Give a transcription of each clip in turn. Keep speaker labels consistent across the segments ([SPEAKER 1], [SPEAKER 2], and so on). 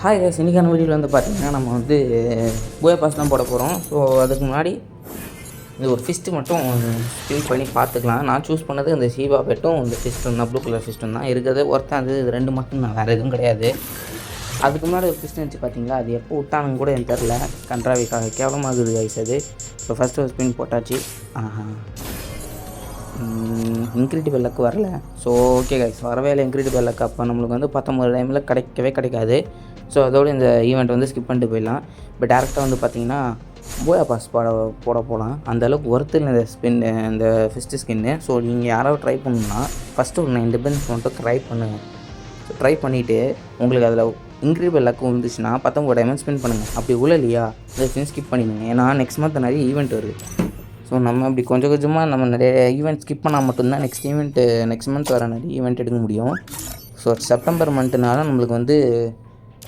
[SPEAKER 1] Hi guys, இன்றைக்கான வீடியோவில் வந்து பார்த்திங்கன்னா நம்ம வந்து பூயா பாஸ் தான் போட போகிறோம். ஸோ அதுக்கு முன்னாடி இது ஒரு ஃபிஸ்ட்டு மட்டும் ஃபில் பண்ணி பார்த்துக்கலாம். நான் சூஸ் பண்ணது இந்த சீவா பெட்டும் இந்த ஃபிஸ்ட்டும் தான், ப்ளூ கலர் ஃபிஸ்ட்டும் தான் இருக்கிறது. ஒருத்தன் அது இது ரெண்டு மட்டும் தான், வேறு எதுவும் கிடையாது. அதுக்கு முன்னாடி ஒரு ஃபிஸ்ட் இருந்துச்சு பார்த்தீங்களா, அது எப்போ விட்டானுங்க கூட எனக்கு தெரில. கண்ட்ராவிக்காக கேவலமாகுது கைஸ் அது. ஸோ ஃபஸ்ட்டு ஒரு ஸ்பின் போட்டாச்சு. இன்க்ரெடிபிள் லக் வரல. ஸோ ஓகே கைஸ், வரவே இல்லை இன்க்ரெடிபிள் லக். அப்போ நம்மளுக்கு வந்து 19 டைமில் கிடைக்காது. ஸோ அதோடு இந்த ஈவெண்ட் வந்து ஸ்கிப் பண்ணிட்டு போயிடலாம். இப்போ டேரெக்டாக வந்து பார்த்திங்கன்னா பூயா பாஸ் போட போகலாம். அந்தளவுக்கு ஒர்த்தில் இந்த இந்த ஃபிஸ்ட்டு ஸ்கின்னு. ஸோ நீங்கள் யாராவது ட்ரை பண்ணணும்னா ஃபஸ்ட்டு ஒரு 9 டிபெண்ட்ஸ் மட்டும் ட்ரை பண்ணுங்கள். ஸோ ட்ரை பண்ணிவிட்டு உங்களுக்கு அதில் இன்க்ரெடிபிள் லக் வந்துச்சுன்னா 19 டைமண்ட் ஸ்பின் பண்ணுங்கள். அப்படி உள்ள இல்லையா இந்த ஸ்பின் ஸ்கிப் பண்ணிடுங்க. ஏன்னா நெக்ஸ்ட் மந்த் நிறைய ஈவெண்ட் வருது. ஸோ நம்ம அப்படி கொஞ்சம் கொஞ்சமாக நம்ம நிறைய ஈவெண்ட் ஸ்கிப் பண்ணால் மட்டும்தான் நெக்ஸ்ட் மந்த் வர நிறைய ஈவெண்ட் எடுக்க முடியும். ஸோ செப்டம்பர் மந்த்துனால நம்மளுக்கு வந்து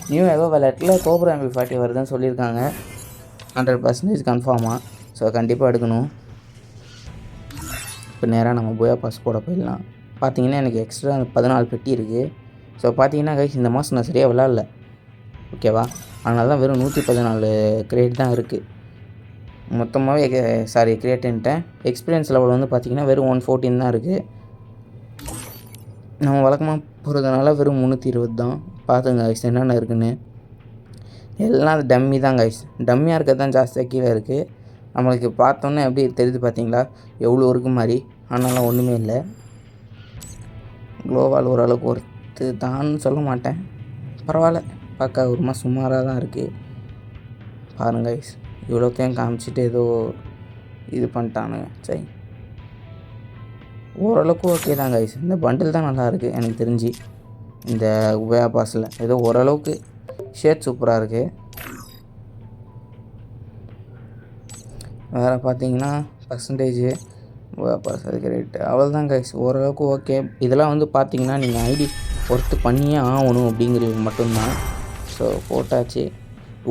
[SPEAKER 1] நியூ எவோ விளையாட்டில் கோப்ரா MP40 வருதுன்னு சொல்லியிருக்காங்க. 100% கன்ஃபார்மாக. ஸோ கண்டிப்பாக எடுக்கணும். இப்போ நேராக நம்ம பூயா பாஸ் போட போயிடலாம். பார்த்தீங்கன்னா எனக்கு எக்ஸ்ட்ரா 14 பெட்டி இருக்குது. ஸோ பார்த்தீங்கன்னா கைஸ், இந்த மாதம் நான் சரியாக விளாட்ல, ஓகேவா? அதனால தான் வெறும் 114 கிரேட் தான் இருக்குது மொத்தமாகவே. கிரியேட்டுன்ட்டேன். எக்ஸ்பீரியன்ஸ் லெவல் வந்து பார்த்திங்கன்னா வெறும் 114 தான் இருக்குது. நம்ம வழக்கமாக போகிறதுனால வெறும் 320 தான். பார்த்துங்க கைஸ் என்னென்ன இருக்குன்னு. எல்லாம் அது டம்மி தான் கைஸ். டம்மியாக இருக்கிறது தான் ஜாஸ்தியாக கீழே இருக்குது. நம்மளுக்கு பார்த்தோன்னே எப்படி தெரியுது பார்த்தீங்களா, எவ்வளோ இருக்கு மாதிரி. ஆனாலும் ஒன்றுமே இல்லை. க்ளோவால் ஓரளவுக்கு ஒருத்து தான் சொல்ல மாட்டேன், பரவாயில்ல, பார்க்க ஒரு மாதிரி சுமாராக தான் இருக்குது. பாருங்க கைஸ், இவ்வளோத்தையும் காமிச்சிட்டு ஏதோ இது பண்ணிட்டானுங்க. சரி, ஓரளவுக்கு ஓகே தான் கைஸ். இந்த பண்டில் தான் நல்லா இருக்குது எனக்கு தெரிஞ்சு. இந்த பூயா பாஸில் ஏதோ ஓரளவுக்கு ஷேட் சூப்பராக இருக்குது. வேறு பார்த்தீங்கன்னா பர்சன்டேஜு பூயா பாஸ் அதுக்கு ரேட்டு அவ்வளோதான் கைஸ், ஓரளவுக்கு ஓகே. இதெல்லாம் வந்து பார்த்தீங்கன்னா நீங்கள் ஐடி ஒர்த்து பண்ணியே ஆகணும் அப்படிங்கிறது மட்டும்தான். ஸோ போட்டாச்சு.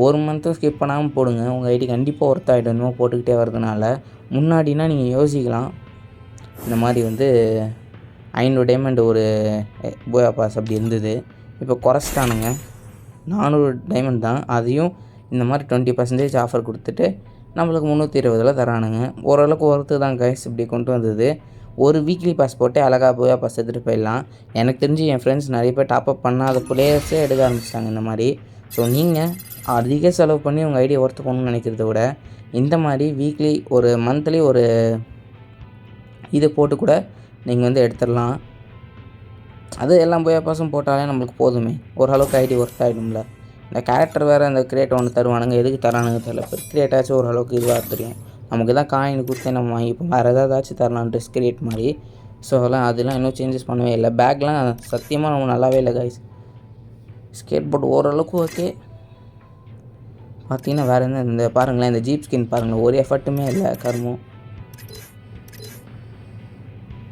[SPEAKER 1] ஒரு மந்த்தும் ஸ்கிப் பண்ணாமல் போடுங்க. உங்கள் ஐடி கண்டிப்பாக ஒர்த் ஆகிடணும் போட்டுக்கிட்டே வரதுனால. முன்னாடினா நீங்கள் யோசிக்கலாம், இந்த மாதிரி வந்து 500 டைமண்ட் ஒரு பூயா பாஸ் அப்படி இருந்தது. இப்போ குறைச்சிட்டானுங்க, 400 டைமண்ட் தான். அதையும் இந்த மாதிரி 20% ஆஃபர் கொடுத்துட்டு நம்மளுக்கு 320 தரானுங்க. ஓரளவுக்கு ஒர்த்து தான் கைஸ். இப்படி கொண்டு வந்தது. ஒரு வீக்லி பாஸ் போட்டு அழகாக பூயா பாஸ் எடுத்துகிட்டு போயிடலாம். எனக்கு தெரிஞ்சு என் ஃப்ரெண்ட்ஸ் நிறைய பேர் டாப்அப் பண்ணாத பிளேயர்ஸே எடுக்க ஆரம்பிச்சிட்டாங்க இந்த மாதிரி. ஸோ நீங்கள் அதிக செலவு பண்ணி உங்கள் ஐடியை ஒர்த்து பண்ணணும்னு நினைக்கிறத விட இந்த மாதிரி வீக்லி ஒரு மந்த்லி ஒரு இதை போட்டு கூட நீங்கள் வந்து எடுத்துடலாம். அது எல்லாம் பூயா பாஸும் போட்டாலே நம்மளுக்கு போதுமே, ஓரளவுக்கு ஐடி ஒர்த் ஆகிடும்ல. இந்த கேரக்டர் வேறு அந்த கிரியேட் ஒன்று தருவானுங்க, எதுக்கு தரானுங்க தெரியல. இப்போ கிரியேட்டாச்சும் ஓரளவுக்கு இதுவாக தெரியும். நமக்கு தான் காயின் கொடுத்து நம்ம வாங்கிப்போம். வேறு ஏதாச்சும் தரலாம் ட்ரெஸ் கிரியேட் மாதிரி. ஸோ அதெல்லாம் இன்னும் சேஞ்சஸ் பண்ணவே இல்லை. பேக்லாம் சத்தியமாக நம்ம நல்லாவே இல்லை கைஸ். ஸ்கேட் போர்டு ஓரளவுக்கு ஓகே. பார்த்தீங்கன்னா வேறு என்ன, இந்த பாருங்களேன், இந்த ஜீப் ஸ்கின் பாருங்களேன், ஒரு எஃபர்ட்டுமே இல்லை கர்மம்.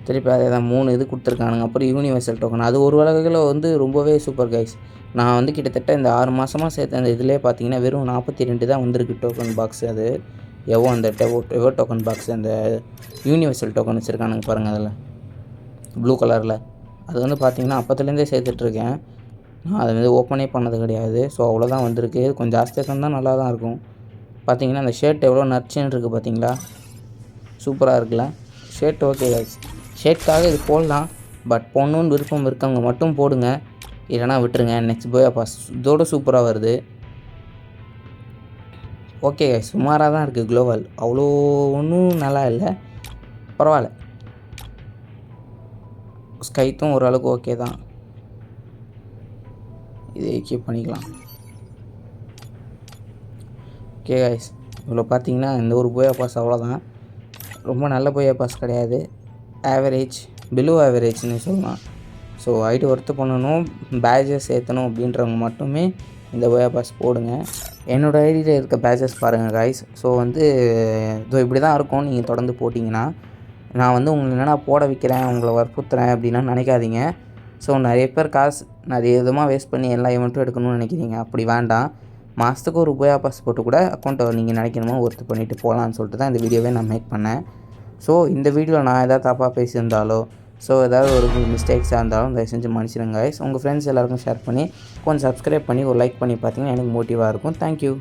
[SPEAKER 1] திருப்பி அதே தான் 3 இது கொடுத்துருக்கானுங்க. அப்புறம் யூனிவர்சல் டோக்கன், அது ஒரு வகையில் வந்து ரொம்பவே சூப்பர் கைஸ். நான் வந்து கிட்டத்தட்ட இந்த 6 மாதமாக சேர்த்து அந்த இதிலே பார்த்தீங்கன்னா வெறும் 42 தான் வந்திருக்கு டோக்கன் பாக்ஸ். அது அந்த எவோ டோக்கன் பாக்ஸ், அந்த யூனிவர்சல் டோக்கன் வச்சுருக்கானுங்க பாருங்கள் அதில் ப்ளூ கலரில். அது வந்து பார்த்திங்கன்னா அப்போத்துலேருந்தே சேர்த்துட்ருக்கேன். நான் அதை வந்து ஓப்பனே பண்ணது கிடையாது. ஸோ அவ்வளோதான் வந்திருக்கு. கொஞ்சம் ஜாஸ்தியாக தந்தால் நல்லா தான் இருக்கும். பார்த்திங்கன்னா அந்த ஷர்ட் எவ்வளோ நர்ச்சின்னு இருக்குது பார்த்தீங்களா, சூப்பராக இருக்குல்ல ஷர்ட். ஓகே கைஸ், ஷர்ட்காக இது போடலாம். பட் போடணுன்னு விருப்பம் இருக்கவங்க மட்டும் போடுங்க, இல்லைனா விட்டுருங்க. நெக்ஸ்ட் பூயா பாஸ் இதோட சூப்பராக வருது. ஓகே கைஸ், சுமாராக தான் இருக்குது. க்ளோவல் அவ்வளோ ஒன்றும் நல்லா இல்லை, பரவாயில்ல. ஸ்கைத்தும் ஓரளவுக்கு ஓகே தான். இதை கீப் பண்ணிக்கலாம். ஓகே கைஸ், இவ்வளோ பார்த்தீங்கன்னா இந்த ஒரு பூயா பாஸ் அவ்வளோதான். ரொம்ப நல்ல பூயா பாஸ் கிடையாது, ஆவரேஜ், பிலோ ஆவரேஜ்னு சொல்லலாம். ஸோ ஐடி ஒர்த்து பண்ணணும், பேஜஸ் ஏற்றணும் அப்படின்றவங்க மட்டுமே இந்த பூயா பாஸ் போடுங்க. என்னோடய ஐடியில் இருக்க பேஜஸ் பாருங்கள் கைஸ். ஸோ வந்து இதோ இப்படி தான் இருக்கும். நீங்கள் தொடர்ந்து போட்டிங்கன்னா நான் வந்து உங்களை என்னென்னா போட வைக்கிறேன், உங்களை வற்புறுத்துறேன் அப்படின்னா நினைக்காதீங்க. ஸோ நிறைய பேர் காசு நிறைய விதமாக வேஸ்ட் பண்ணி எல்லா ஈவெண்ட்டும் எடுக்கணும்னு நினைக்கிறீங்க. அப்படி வேண்டாம். மாதத்துக்கு ஒரு பூயா பாஸ் போட்டு கூட அக்கௌண்ட்டை நீங்கள் நினைக்கணுமோ ஒர்த்து பண்ணிவிட்டு போகலான்னு சொல்லிட்டு தான் இந்த வீடியோவே நான் மேக் பண்ணேன். ஸோ இந்த வீடியோவில் நான் எதாவது தப்பாக பேசியிருந்தாலோ ஸோ ஏதாவது ஒரு மிஸ்டேக்ஸாக இருந்தாலும் தயவு செஞ்சு மன்னிச்சிடுங்க கைஸ். உங்கள் ஃப்ரெண்ட்ஸ் எல்லாருக்கும் ஷேர் பண்ணி கொஞ்சம் சப்ஸ்கிரைப் பண்ணி ஒரு லைக் பண்ணி பார்த்தீங்கன்னா எனக்கு மோட்டிவாக இருக்கும். தேங்க்யூ.